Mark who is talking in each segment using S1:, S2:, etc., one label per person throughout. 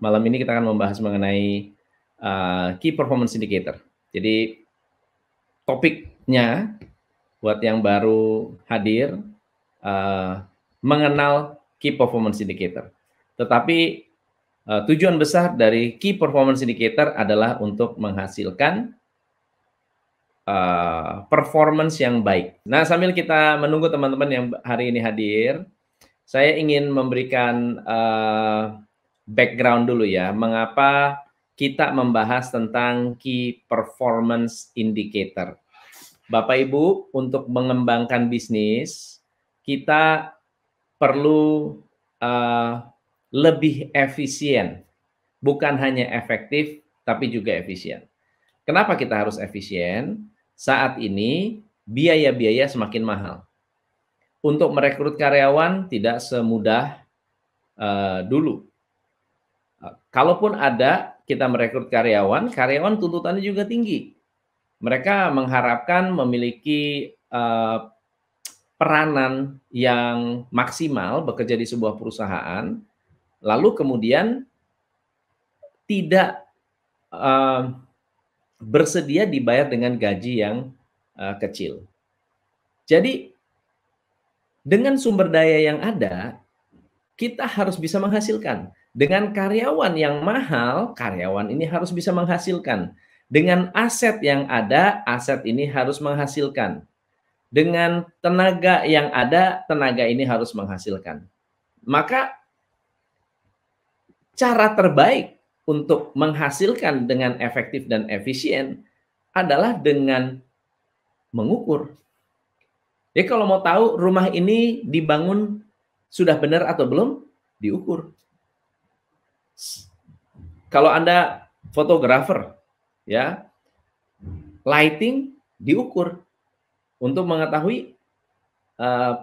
S1: Malam ini kita akan membahas mengenai Key Performance Indicator. Jadi topiknya buat yang baru hadir, mengenal Key Performance Indicator. Tetapi tujuan besar dari Key Performance Indicator adalah untuk menghasilkan performance yang baik. Nah, sambil kita menunggu teman-teman yang hari ini hadir, saya ingin memberikan background dulu ya, mengapa kita membahas tentang Key Performance Indicator. Bapak Ibu, untuk mengembangkan bisnis, kita perlu lebih efisien, bukan hanya efektif, tapi juga efisien. Kenapa kita harus efisien? Saat ini biaya-biaya semakin mahal. Untuk merekrut karyawan tidak semudah dulu. Kalaupun ada kita merekrut karyawan, karyawan tuntutannya juga tinggi. Mereka mengharapkan memiliki peranan yang maksimal bekerja di sebuah perusahaan, lalu kemudian tidak bersedia dibayar dengan gaji yang kecil. Jadi dengan sumber daya yang ada, kita harus bisa menghasilkan. Dengan karyawan yang mahal, karyawan ini harus bisa menghasilkan. Dengan aset yang ada, aset ini harus menghasilkan. Dengan tenaga yang ada, tenaga ini harus menghasilkan. Maka cara terbaik untuk menghasilkan dengan efektif dan efisien adalah dengan mengukur. Jadi kalau mau tahu rumah ini dibangun sudah benar atau belum, diukur. Kalau Anda fotografer, ya, lighting diukur untuk mengetahui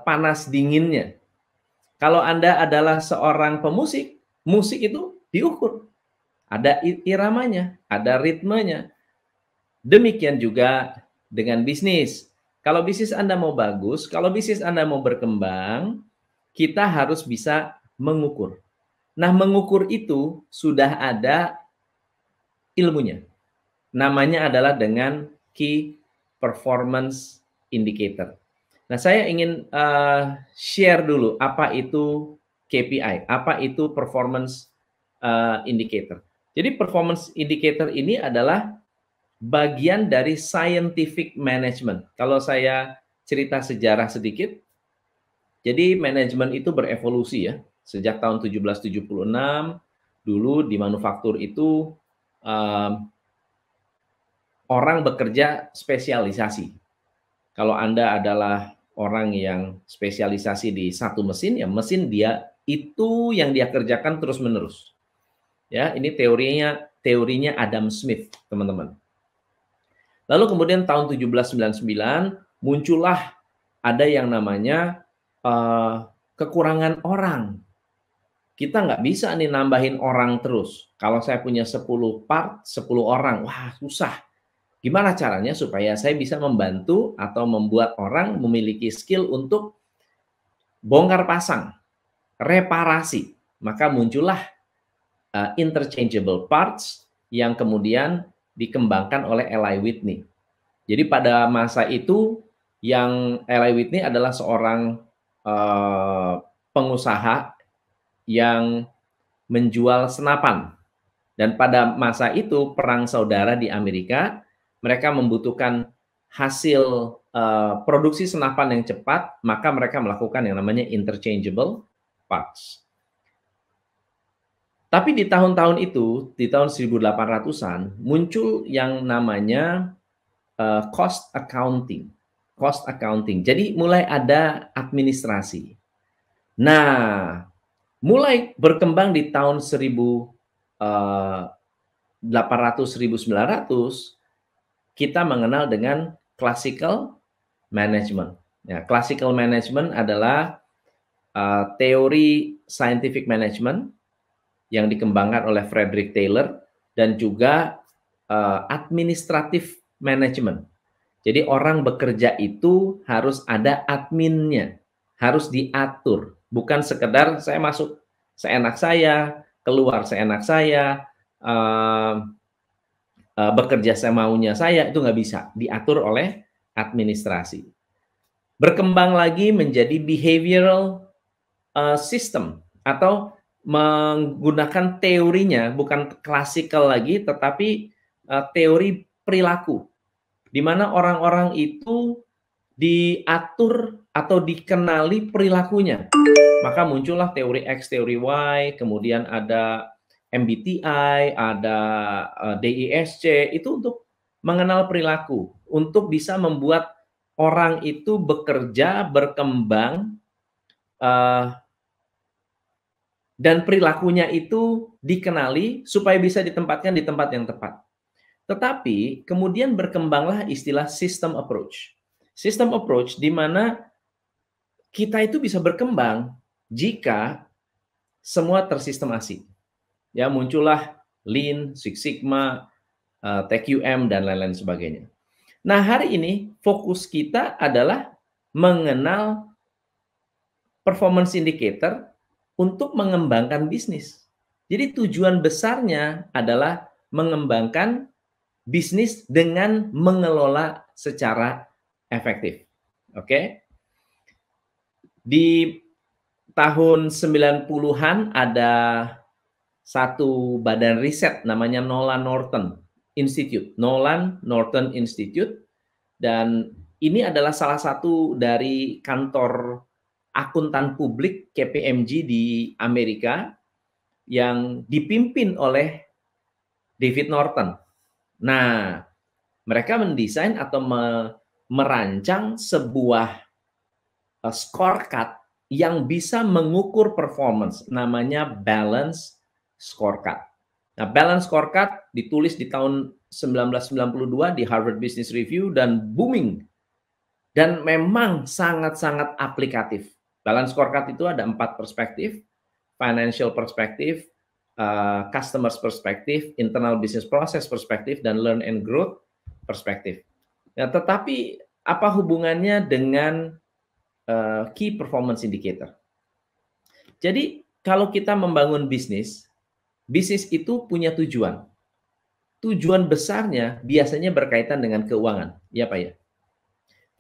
S1: panas dinginnya. Kalau Anda adalah seorang pemusik, musik itu diukur. Ada iramanya, ada ritmenya. Demikian juga dengan bisnis. Kalau bisnis Anda mau bagus, kalau bisnis Anda mau berkembang, kita harus bisa mengukur. Nah, mengukur itu sudah ada ilmunya. Namanya adalah dengan Key Performance Indicator. Nah, saya ingin share dulu apa itu KPI, apa itu Performance Indicator. Jadi Performance Indicator ini adalah bagian dari scientific management. Kalau saya cerita sejarah sedikit, jadi manajemen itu berevolusi ya. Sejak tahun 1776, dulu di manufaktur itu orang bekerja spesialisasi. Kalau Anda adalah orang yang spesialisasi di satu mesin, ya mesin dia itu yang dia kerjakan terus-menerus. Ya, ini teorinya Adam Smith, teman-teman. Lalu kemudian tahun 1799 muncullah ada yang namanya kekurangan orang. Kita nggak bisa nih nambahin orang terus. Kalau saya punya 10 part, 10 orang, wah susah. Gimana caranya supaya saya bisa membantu atau membuat orang memiliki skill untuk bongkar pasang, reparasi. Maka muncullah interchangeable parts yang kemudian dikembangkan oleh Eli Whitney. Jadi pada masa itu yang Eli Whitney adalah seorang pengusaha yang menjual senapan. Dan pada masa itu perang saudara di Amerika, mereka membutuhkan hasil produksi senapan yang cepat, maka mereka melakukan yang namanya interchangeable parts. Tapi di tahun-tahun itu, di tahun 1800-an, muncul yang namanya cost accounting. Cost accounting. Jadi mulai ada administrasi. Nah, mulai berkembang di tahun 1800-1900, kita mengenal dengan classical management. Ya, classical management adalah teori scientific management yang dikembangkan oleh Frederick Taylor dan juga administrative management. Jadi orang bekerja itu harus ada adminnya, harus diatur, bukan sekedar saya masuk seenak saya, keluar seenak saya, bekerja semaunya saya, itu nggak bisa, diatur oleh administrasi. Berkembang lagi menjadi behavioral system, atau menggunakan teorinya, bukan klasikal lagi, tetapi teori perilaku, di mana orang-orang itu diatur atau dikenali perilakunya. Maka muncullah teori X, teori Y, kemudian ada MBTI, ada DISC, itu untuk mengenal perilaku, untuk bisa membuat orang itu bekerja, berkembang, dan perilakunya itu dikenali supaya bisa ditempatkan di tempat yang tepat. Tetapi kemudian berkembanglah istilah system approach. System approach di mana kita itu bisa berkembang jika semua tersistemasi. Ya, muncullah Lean, Six Sigma, TQM, dan lain-lain sebagainya. Nah, hari ini fokus kita adalah mengenal performance indicator untuk mengembangkan bisnis. Jadi tujuan besarnya adalah mengembangkan bisnis dengan mengelola secara efektif. Oke? Di tahun 90-an ada satu badan riset namanya Nolan Norton Institute. Nolan Norton Institute, dan ini adalah salah satu dari kantor akuntan publik KPMG di Amerika yang dipimpin oleh David Norton. Nah, mereka mendesain atau merancang sebuah scorecard yang bisa mengukur performance, namanya balance scorecard. Nah, balance scorecard ditulis di tahun 1992 di Harvard Business Review dan booming. Dan memang sangat-sangat aplikatif. Balance scorecard itu ada 4 perspektif: financial perspektif, customers perspektif, internal business process perspektif, dan learn and growth perspektif. Nah, tetapi apa hubungannya dengan key performance indicator? Jadi kalau kita membangun bisnis, bisnis itu punya tujuan. Tujuan besarnya biasanya berkaitan dengan keuangan, ya Pak ya.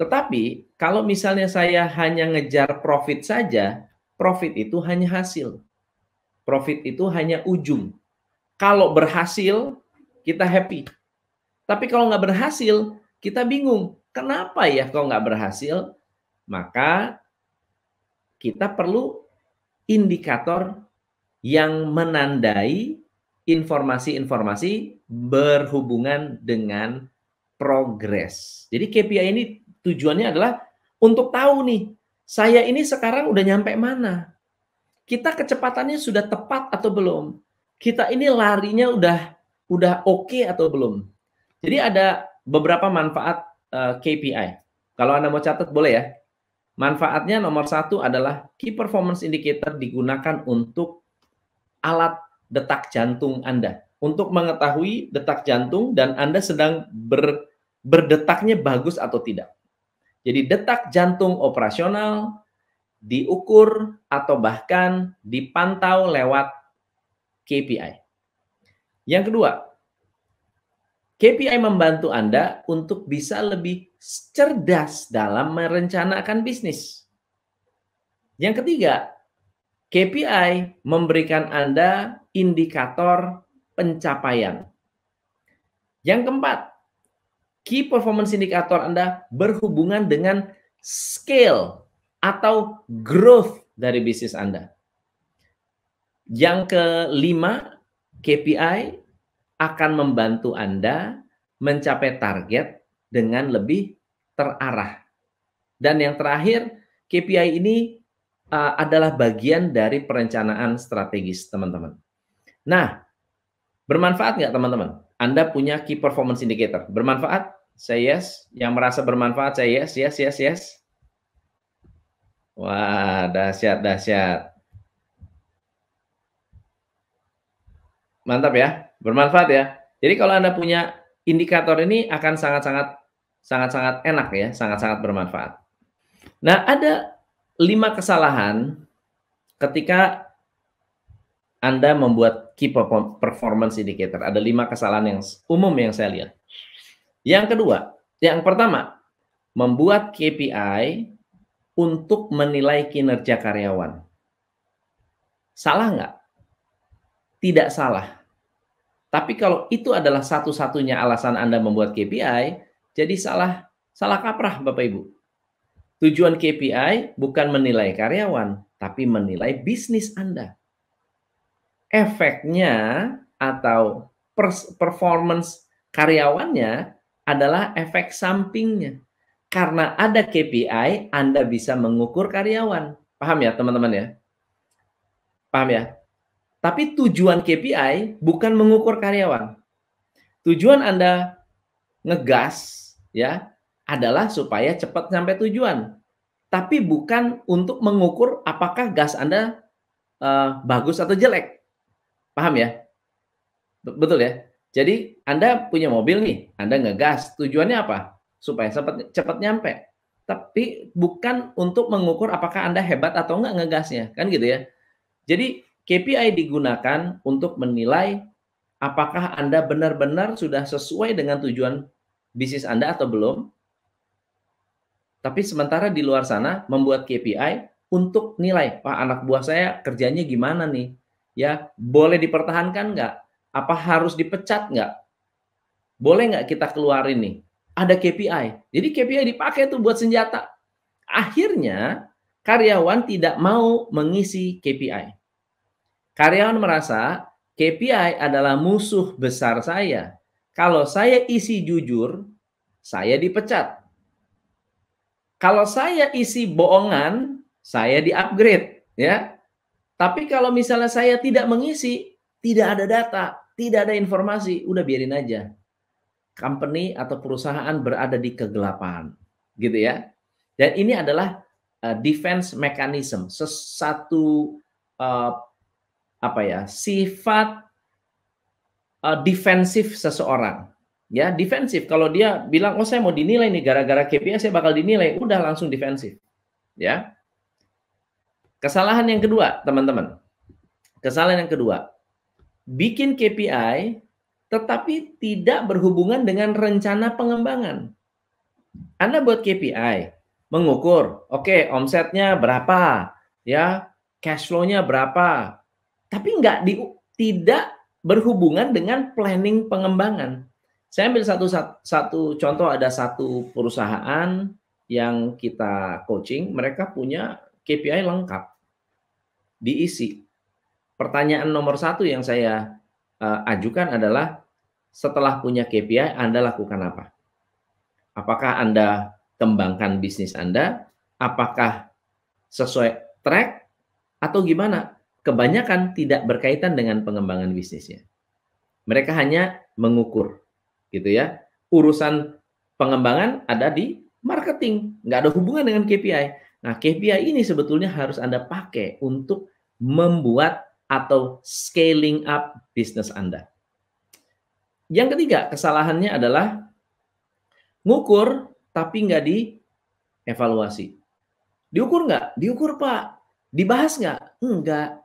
S1: Tetapi kalau misalnya saya hanya ngejar profit saja, profit itu hanya hasil. Profit itu hanya ujung. Kalau berhasil, kita happy. Tapi kalau nggak berhasil, kita bingung. Kenapa ya kok nggak berhasil? Maka kita perlu indikator yang menandai informasi-informasi berhubungan dengan progres. Jadi KPI ini tujuannya adalah untuk tahu nih, saya ini sekarang udah nyampe mana? Kita kecepatannya sudah tepat atau belum? Kita ini larinya udah oke atau belum? Jadi ada beberapa manfaat KPI. Kalau Anda mau catat boleh ya. Manfaatnya nomor 1 adalah key performance indicator digunakan untuk alat detak jantung Anda, untuk mengetahui detak jantung dan Anda sedang berdetaknya bagus atau tidak. Jadi detak jantung operasional diukur atau bahkan dipantau lewat KPI. Yang kedua, KPI membantu Anda untuk bisa lebih cerdas dalam merencanakan bisnis. Yang ketiga, KPI memberikan Anda indikator pencapaian. Yang keempat, key performance indicator Anda berhubungan dengan scale atau growth dari bisnis Anda. Yang kelima, KPI akan membantu Anda mencapai target dengan lebih terarah. Dan yang terakhir, KPI ini adalah bagian dari perencanaan strategis, teman-teman. Nah, bermanfaat nggak, teman-teman? Anda punya key performance indicator. Bermanfaat? Say yes. Yang merasa bermanfaat, say yes, yes, yes, yes. Wah, dahsyat, dahsyat. Mantap ya, bermanfaat ya. Jadi kalau Anda punya indikator ini akan sangat-sangat enak ya, sangat-sangat bermanfaat. Nah, ada 5 kesalahan ketika Anda membuat key performance indicator. Ada 5 kesalahan yang umum yang saya lihat. Yang kedua, yang pertama, membuat KPI untuk menilai kinerja karyawan. Salah nggak? Tidak salah. Tapi kalau itu adalah satu-satunya alasan Anda membuat KPI, jadi salah kaprah Bapak Ibu. Tujuan KPI bukan menilai karyawan, tapi menilai bisnis Anda. Efeknya atau performance karyawannya adalah efek sampingnya. Karena ada KPI, Anda bisa mengukur karyawan. Paham ya teman-teman ya? Paham ya? Tapi tujuan KPI bukan mengukur karyawan. Tujuan Anda ngegas ya adalah supaya cepat sampai tujuan. Tapi bukan untuk mengukur apakah gas Anda bagus atau jelek. Paham ya? Betul ya? Jadi Anda punya mobil nih, Anda ngegas, tujuannya apa? Supaya cepat nyampe. Tapi bukan untuk mengukur apakah Anda hebat atau enggak ngegasnya, kan gitu ya. Jadi KPI digunakan untuk menilai apakah Anda benar-benar sudah sesuai dengan tujuan bisnis Anda atau belum. Tapi sementara di luar sana membuat KPI untuk nilai, Pak anak buah saya kerjanya gimana nih? Ya, boleh dipertahankan nggak? Apa harus dipecat nggak? Boleh nggak kita keluarin nih? Ada KPI. Jadi KPI dipakai tuh buat senjata. Akhirnya karyawan tidak mau mengisi KPI. Karyawan merasa KPI adalah musuh besar saya. Kalau saya isi jujur, saya dipecat. Kalau saya isi bohongan, saya di-upgrade, ya. Tapi kalau misalnya saya tidak mengisi, tidak ada data, tidak ada informasi, udah biarin aja. Company atau perusahaan berada di kegelapan, gitu ya. Dan ini adalah defense mechanism, satu sifat defensif seseorang. Ya, defensif. Kalau dia bilang, oh saya mau dinilai nih, gara-gara KPI saya bakal dinilai, udah langsung defensif. Ya. Kesalahan yang kedua, teman-teman. Kesalahan yang kedua, bikin KPI tetapi tidak berhubungan dengan rencana pengembangan. Anda buat KPI, mengukur, oke, omsetnya berapa, ya, cash flow-nya berapa, tapi tidak berhubungan dengan planning pengembangan. Saya ambil satu contoh, ada satu perusahaan yang kita coaching, mereka punya KPI lengkap, diisi. Pertanyaan nomor satu yang saya ajukan adalah, setelah punya KPI, Anda lakukan apa? Apakah Anda kembangkan bisnis Anda? Apakah sesuai track? Atau gimana? Kebanyakan tidak berkaitan dengan pengembangan bisnisnya. Mereka hanya mengukur, gitu ya. Urusan pengembangan ada di marketing, nggak ada hubungan dengan KPI. Nah, KPI ini sebetulnya harus Anda pakai untuk membuat atau scaling up bisnis Anda. Yang ketiga, kesalahannya adalah ngukur tapi nggak dievaluasi. Diukur nggak? Diukur Pak. Dibahas nggak? Enggak.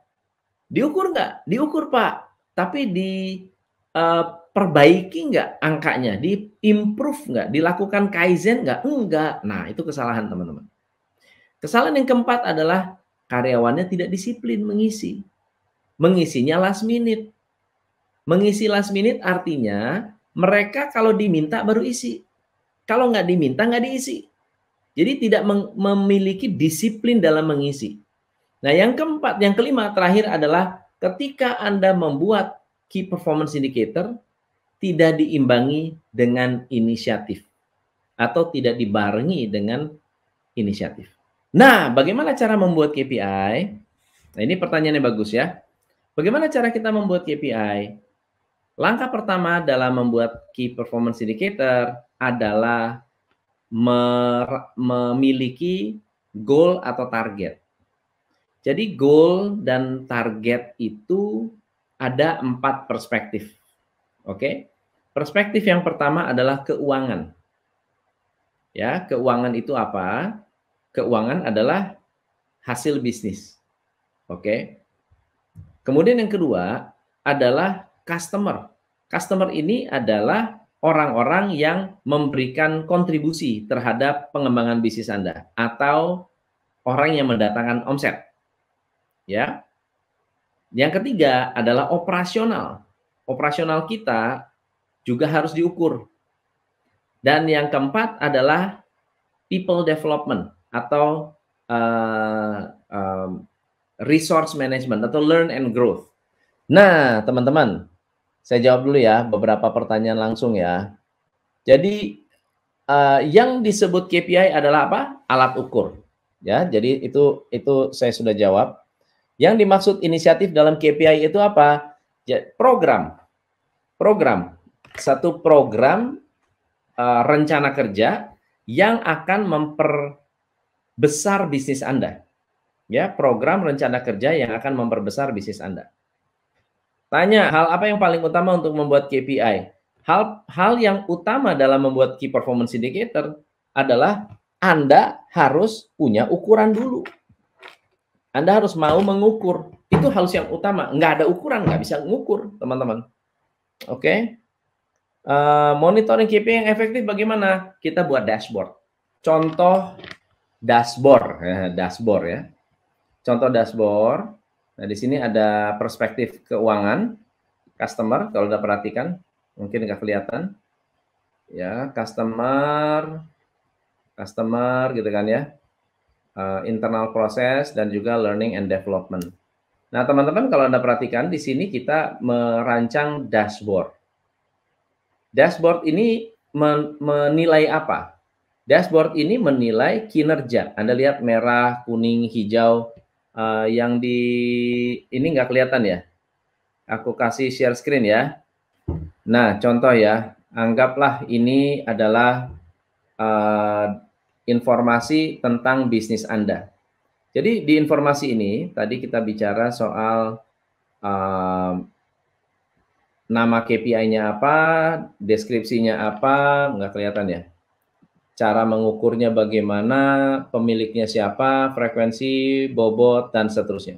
S1: Diukur nggak? Diukur Pak. Tapi diperbaiki nggak angkanya? Di-improve nggak? Dilakukan kaizen nggak? Enggak. Nah, itu kesalahan teman-teman. Kesalahan yang keempat adalah karyawannya tidak disiplin mengisi. Mengisinya last minute. Mengisi last minute artinya mereka kalau diminta baru isi. Kalau nggak diminta nggak diisi. Jadi tidak memiliki disiplin dalam mengisi. Nah, yang keempat, yang kelima, terakhir adalah ketika Anda membuat key performance indicator, tidak diimbangi dengan inisiatif atau tidak dibarengi dengan inisiatif. Nah, bagaimana cara membuat KPI? Nah, ini pertanyaannya bagus ya. Bagaimana cara kita membuat KPI? Langkah pertama dalam membuat key performance indicator adalah memiliki goal atau target. Jadi goal dan target itu ada 4 perspektif. Oke? Perspektif yang pertama adalah keuangan. Ya, keuangan itu apa? Keuangan adalah hasil bisnis. Oke? Kemudian yang kedua adalah customer. Customer ini adalah orang-orang yang memberikan kontribusi terhadap pengembangan bisnis Anda atau orang yang mendatangkan omset, ya. Yang ketiga adalah operasional. Operasional kita juga harus diukur. Dan yang keempat adalah people development atau resource management atau learn and growth. Nah, teman-teman, saya jawab dulu ya beberapa pertanyaan langsung ya. Jadi yang disebut KPI adalah apa? Alat ukur. Ya, jadi itu saya sudah jawab. Yang dimaksud inisiatif dalam KPI itu apa? Program. Satu program rencana kerja yang akan memperbesar bisnis Anda. Ya, program rencana kerja yang akan memperbesar bisnis Anda. Tanya, hal apa yang paling utama untuk membuat KPI? Hal yang utama dalam membuat Key Performance Indicator adalah Anda harus punya ukuran dulu. Anda harus mau mengukur. Itu hal yang utama. Nggak ada ukuran, nggak bisa mengukur, teman-teman. Oke. Monitoring KPI yang efektif bagaimana? Kita buat dashboard. Contoh dashboard ya. Contoh dashboard. Nah, di sini ada perspektif keuangan customer, kalau udah perhatikan, mungkin nggak kelihatan. Ya, customer gitu kan ya. Internal proses dan juga learning and development. Nah, teman-teman kalau Anda perhatikan di sini kita merancang dashboard. Dashboard ini menilai apa? Dashboard ini menilai kinerja. Anda lihat merah, kuning, hijau. Yang di ini nggak kelihatan ya. Aku kasih share screen ya. Nah, contoh ya. Anggaplah ini adalah informasi tentang bisnis Anda. Jadi di informasi ini tadi kita bicara soal nama KPI-nya apa, deskripsinya apa, nggak kelihatan ya. Cara mengukurnya bagaimana, pemiliknya siapa, frekuensi, bobot, dan seterusnya.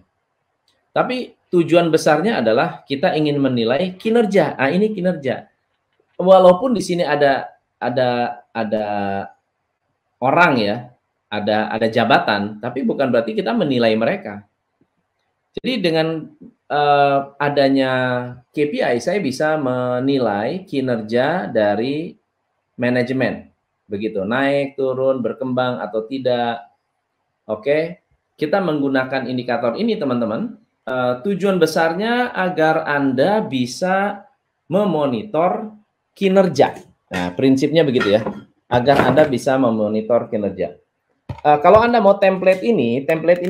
S1: Tapi tujuan besarnya adalah kita ingin menilai kinerja. Ah, ini kinerja. Walaupun di sini ada orang ya, ada jabatan, tapi bukan berarti kita menilai mereka. Jadi dengan adanya KPI, saya bisa menilai kinerja dari manajemen. Begitu, naik, turun, berkembang atau tidak. Oke, kita menggunakan indikator ini teman-teman. Tujuan besarnya agar Anda bisa memonitor kinerja. Nah, prinsipnya begitu ya, agar Anda bisa memonitor kinerja. Kalau Anda mau template ini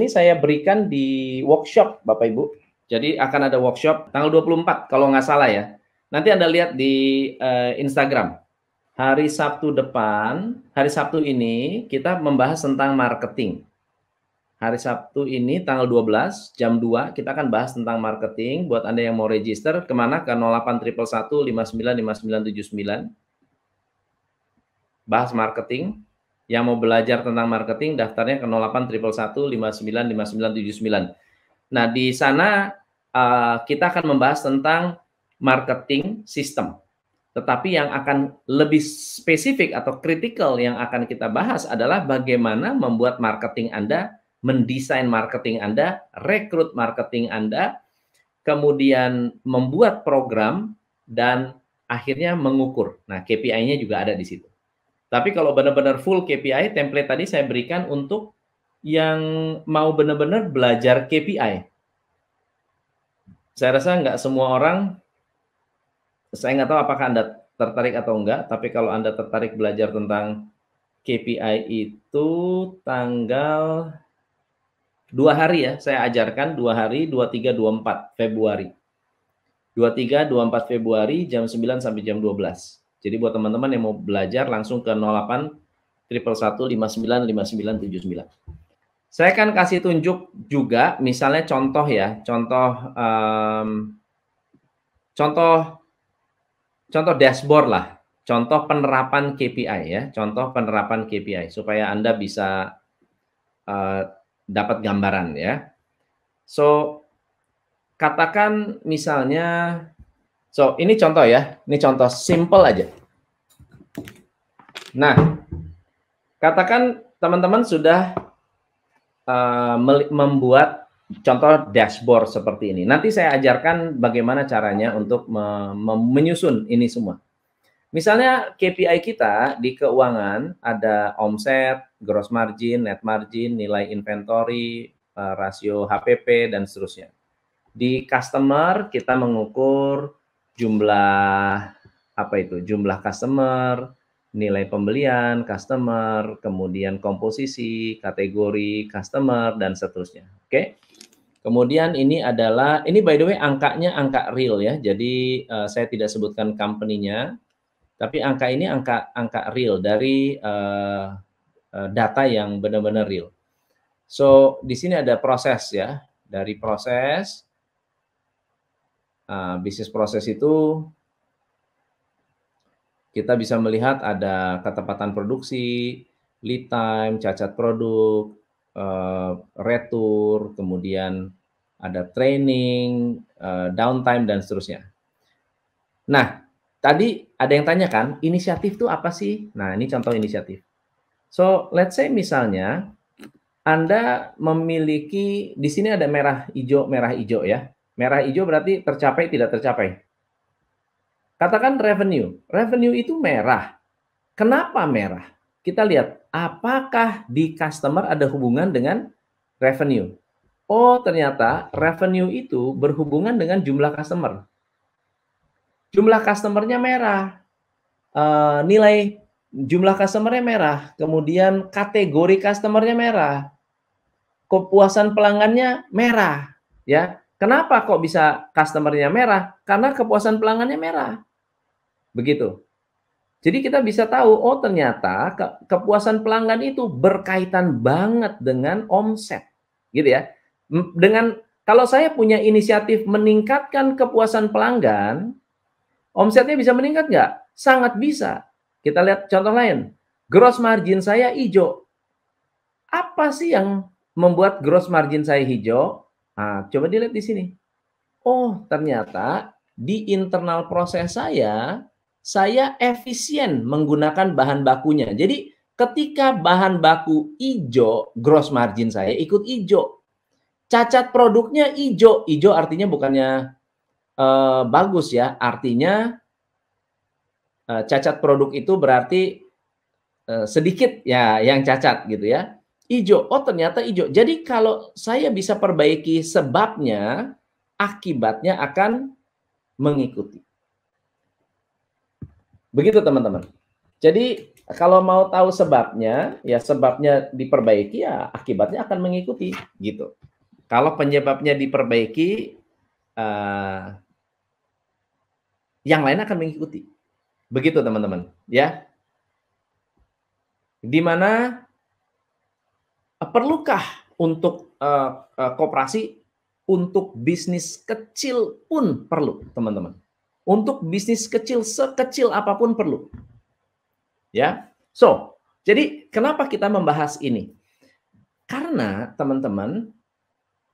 S1: saya berikan di workshop Bapak Ibu. Jadi akan ada workshop tanggal 24 kalau nggak salah ya. Nanti Anda lihat di Instagram. Hari Sabtu depan, hari Sabtu ini kita membahas tentang marketing. Hari Sabtu ini tanggal 12 jam 2 kita akan bahas tentang marketing. Buat Anda yang mau register kemana? Ke 0811 595979. Bahas marketing. Yang mau belajar tentang marketing daftarnya ke 0811 595979. Nah, di sana kita akan membahas tentang marketing system. Tetapi yang akan lebih spesifik atau kritikal yang akan kita bahas adalah bagaimana membuat marketing Anda, mendesain marketing Anda, rekrut marketing Anda, kemudian membuat program, dan akhirnya mengukur. Nah, KPI-nya juga ada di situ. Tapi kalau benar-benar full KPI, template tadi saya berikan untuk yang mau benar-benar belajar KPI. Saya rasa nggak semua orang, saya nggak tahu apakah Anda tertarik atau enggak, tapi kalau Anda tertarik belajar tentang KPI itu tanggal 2 hari ya, saya ajarkan 2 hari, 23, 24 Februari. 23, 24 Februari jam 9 sampai jam 12. Jadi buat teman-teman yang mau belajar langsung ke 08 111 59 5979. Saya akan kasih tunjuk juga misalnya contoh ya, contoh dashboard lah, contoh penerapan KPI ya, contoh penerapan KPI supaya Anda bisa dapat gambaran ya. So katakan misalnya, ini contoh ya, ini contoh simple aja. Nah, katakan teman-teman sudah membuat contoh dashboard seperti ini. Nanti saya ajarkan bagaimana caranya untuk menyusun ini semua. Misalnya KPI kita di keuangan ada omset, gross margin, net margin, nilai inventory, rasio HPP, dan seterusnya. Di customer kita mengukur jumlah jumlah customer, nilai pembelian customer, kemudian komposisi, kategori customer, dan seterusnya. Oke. Kemudian ini by the way angkanya angka real ya. Jadi saya tidak sebutkan company-nya, tapi angka ini angka real dari data yang benar-benar real. So di sini ada proses ya. Dari proses bisnis proses itu kita bisa melihat ada ketepatan produksi, lead time, cacat produk, retur, kemudian ada training, downtime, dan seterusnya. Nah, tadi ada yang tanya kan, inisiatif itu apa sih? Nah, ini contoh inisiatif. So, let's say misalnya Anda memiliki, di sini ada merah hijau ya. Merah hijau berarti tercapai, tidak tercapai. Katakan revenue. Revenue itu merah. Kenapa merah? Kita lihat, apakah di customer ada hubungan dengan revenue? Oh, ternyata revenue itu berhubungan dengan jumlah customer. Jumlah customer-nya merah. Nilai jumlah customer-nya merah. Kemudian kategori customer-nya merah. Kepuasan pelanggannya merah. Ya, kenapa kok bisa customer-nya merah? Karena kepuasan pelanggannya merah. Begitu. Jadi kita bisa tahu, oh ternyata kepuasan pelanggan itu berkaitan banget dengan omset, gitu ya. Kalau saya punya inisiatif meningkatkan kepuasan pelanggan, omsetnya bisa meningkat nggak? Sangat bisa. Kita lihat contoh lain. Gross margin saya hijau. Apa sih yang membuat gross margin saya hijau? Nah, coba dilihat di sini. Oh, ternyata di internal proses saya efisien menggunakan bahan bakunya. Jadi ketika bahan baku hijau, gross margin saya ikut hijau. Cacat produknya hijau. Hijau artinya bukannya bagus ya, artinya cacat produk itu berarti sedikit ya yang cacat gitu ya. Hijau, oh ternyata hijau. Jadi kalau saya bisa perbaiki sebabnya, akibatnya akan mengikuti. Begitu teman-teman. Jadi kalau mau tahu sebabnya, ya sebabnya diperbaiki, ya akibatnya akan mengikuti gitu. Kalau penyebabnya diperbaiki, yang lain akan mengikuti. Begitu teman-teman, ya. Dimana perlukah untuk koperasi, untuk bisnis kecil pun perlu, teman-teman. Untuk bisnis kecil, sekecil apapun perlu. Ya. So, jadi kenapa kita membahas ini? Karena teman-teman,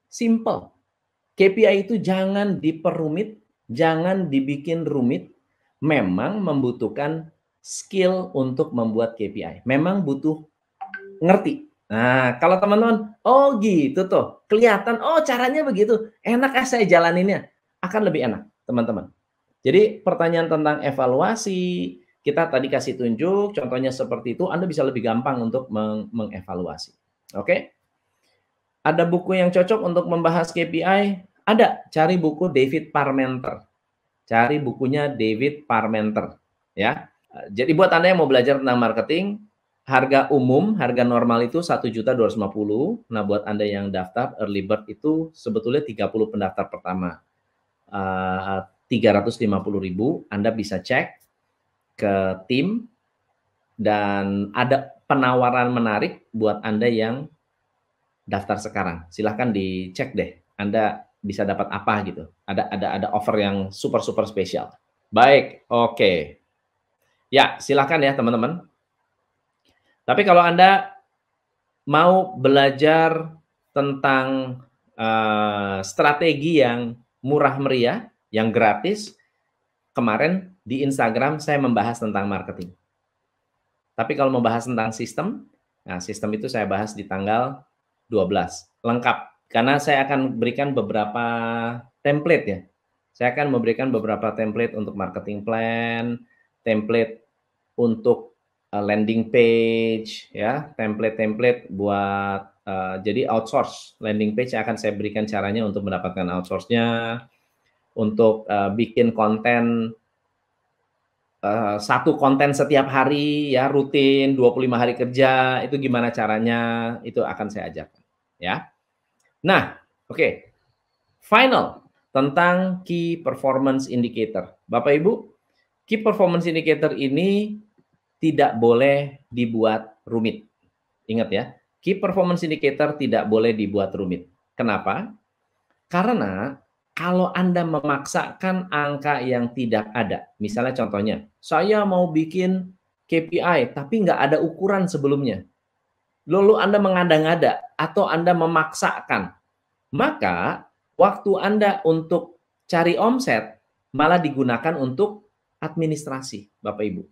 S1: simple. KPI itu jangan diperumit, jangan dibikin rumit. Memang membutuhkan skill untuk membuat KPI. Memang butuh ngerti. Nah, kalau teman-teman, oh gitu tuh, kelihatan, oh caranya begitu, enak saya jalaninnya, akan lebih enak, teman-teman. Jadi pertanyaan tentang evaluasi, kita tadi kasih tunjuk, contohnya seperti itu, Anda bisa lebih gampang untuk mengevaluasi. Oke? Ada buku yang cocok untuk membahas KPI? Ada, cari buku David Parmenter. Cari bukunya David Parmenter. Ya. Jadi buat Anda yang mau belajar tentang marketing, harga umum, harga normal itu 1.250.000. Nah, buat Anda yang daftar early bird itu sebetulnya 30 pendaftar pertama. 350.000, Anda bisa cek ke tim dan ada penawaran menarik buat Anda yang daftar sekarang. Silahkan dicek deh. Anda bisa dapat apa gitu. Ada offer yang super spesial. Baik, oke. Ya, silahkan ya teman-teman. Tapi kalau Anda mau belajar tentang strategi yang murah meriah, yang gratis. Kemarin di Instagram saya membahas tentang marketing. Tapi kalau membahas tentang sistem, nah sistem itu saya bahas di tanggal 12, lengkap. Karena saya akan berikan beberapa template ya. Saya akan memberikan beberapa template untuk marketing plan, template untuk landing page, ya, template-template buat jadi outsource landing page akan saya berikan caranya untuk mendapatkan outsource-nya, untuk bikin konten satu konten setiap hari ya rutin 25 hari kerja itu gimana caranya itu akan saya ajarkan ya. Nah, oke. Final tentang key performance indicator. Bapak Ibu, key performance indicator ini tidak boleh dibuat rumit. Ingat ya, key performance indicator tidak boleh dibuat rumit. Kenapa? Karena kalau Anda memaksakan angka yang tidak ada, misalnya contohnya, saya mau bikin KPI tapi nggak ada ukuran sebelumnya. Lalu Anda mengada-ngada atau Anda memaksakan, maka waktu Anda untuk cari omset malah digunakan untuk administrasi, Bapak Ibu.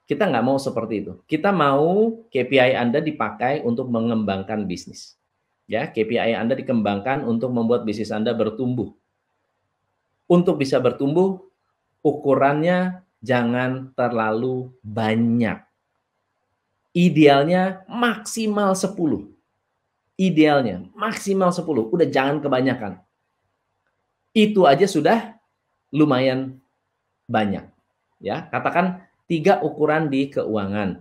S1: Kita nggak mau seperti itu. Kita mau KPI Anda dipakai untuk mengembangkan bisnis. Ya, KPI Anda dikembangkan untuk membuat bisnis Anda bertumbuh. Untuk bisa bertumbuh, ukurannya jangan terlalu banyak. Idealnya maksimal 10. Idealnya maksimal 10, udah jangan kebanyakan. Itu aja sudah lumayan banyak. Ya, katakan 3 ukuran di keuangan,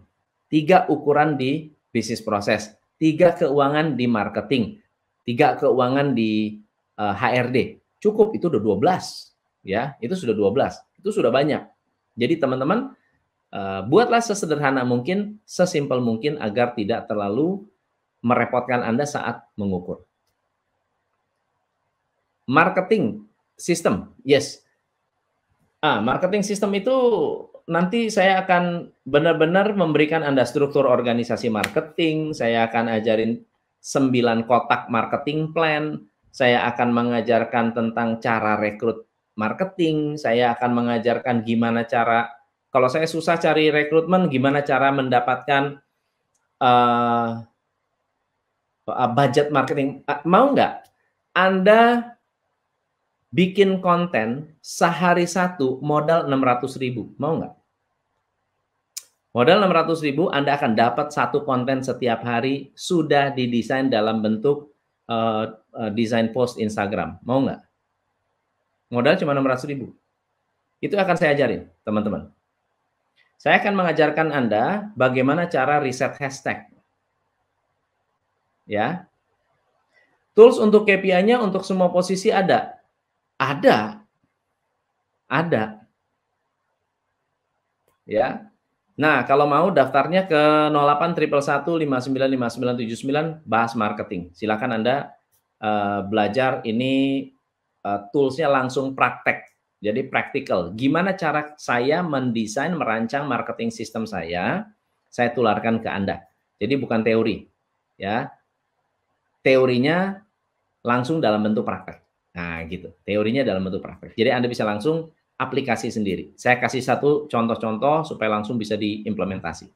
S1: 3 ukuran di bisnis proses, 3 keuangan di marketing, 3 keuangan di HRD. Cukup itu udah 12. Ya, itu sudah 12. Itu sudah banyak. Jadi teman-teman buatlah sesederhana mungkin, sesimpel mungkin agar tidak terlalu merepotkan Anda saat mengukur. Marketing system, yes. Marketing system itu nanti saya akan benar-benar memberikan Anda struktur organisasi marketing, saya akan ajarin 9 kotak marketing plan, saya akan mengajarkan tentang cara rekrut marketing, saya akan mengajarkan gimana cara, kalau saya susah cari rekrutmen, gimana cara mendapatkan budget marketing. Mau nggak Anda bikin konten sehari satu modal 600.000, mau nggak? Modal 600.000 Anda akan dapat satu konten setiap hari sudah didesain dalam bentuk desain post Instagram, mau nggak? Modal cuma 600.000. Itu akan saya ajarin, teman-teman. Saya akan mengajarkan Anda bagaimana cara riset hashtag. Ya. Tools untuk KPI-nya untuk semua posisi ada. Ada. Ya. Nah, kalau mau daftarnya ke 081115959979 bahas marketing. Silakan Anda belajar ini tools-nya langsung praktek. Jadi practical. Gimana cara saya mendesain, merancang marketing sistem saya tularkan ke Anda. Jadi bukan teori. Ya. Teorinya langsung dalam bentuk praktek. Nah, gitu. Teorinya dalam bentuk praktek. Jadi Anda bisa langsung aplikasi sendiri. Saya kasih satu contoh-contoh supaya langsung bisa diimplementasi.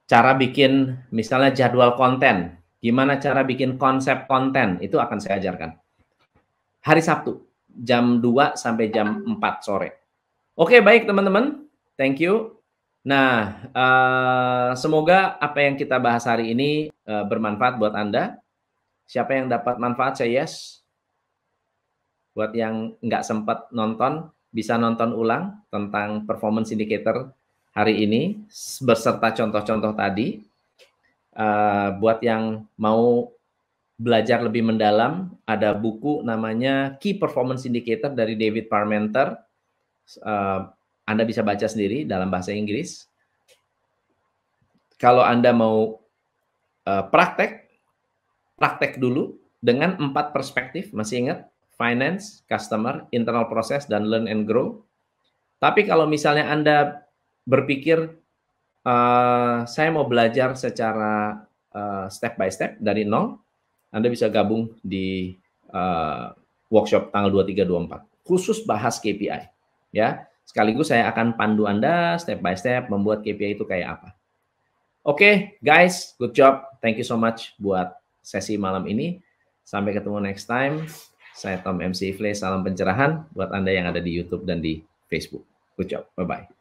S1: Cara bikin misalnya jadwal konten, gimana cara bikin konsep konten, itu akan saya ajarkan. Hari Sabtu, jam 2 sampai jam 4 sore. Oke, baik teman-teman. Thank you. Nah, semoga apa yang kita bahas hari ini bermanfaat buat Anda. Siapa yang dapat manfaat, saya yes. Buat yang nggak sempat nonton, bisa nonton ulang tentang performance indicator hari ini, beserta contoh-contoh tadi. Buat yang mau belajar lebih mendalam, ada buku namanya Key Performance Indicator dari David Parmenter. Anda bisa baca sendiri dalam bahasa Inggris. Kalau Anda mau praktek dulu dengan 4 perspektif, masih ingat? Finance, customer, internal process, dan learn and grow. Tapi kalau misalnya Anda berpikir, saya mau belajar secara step by step dari nol, Anda bisa gabung di workshop tanggal 23, 24. Khusus bahas KPI. Ya, sekaligus saya akan pandu Anda step by step membuat KPI itu kayak apa. Oke, guys, good job. Thank you so much buat sesi malam ini. Sampai ketemu next time. Saya Tom MC Ifle, salam pencerahan buat Anda yang ada di YouTube dan di Facebook. Good job. Bye-bye.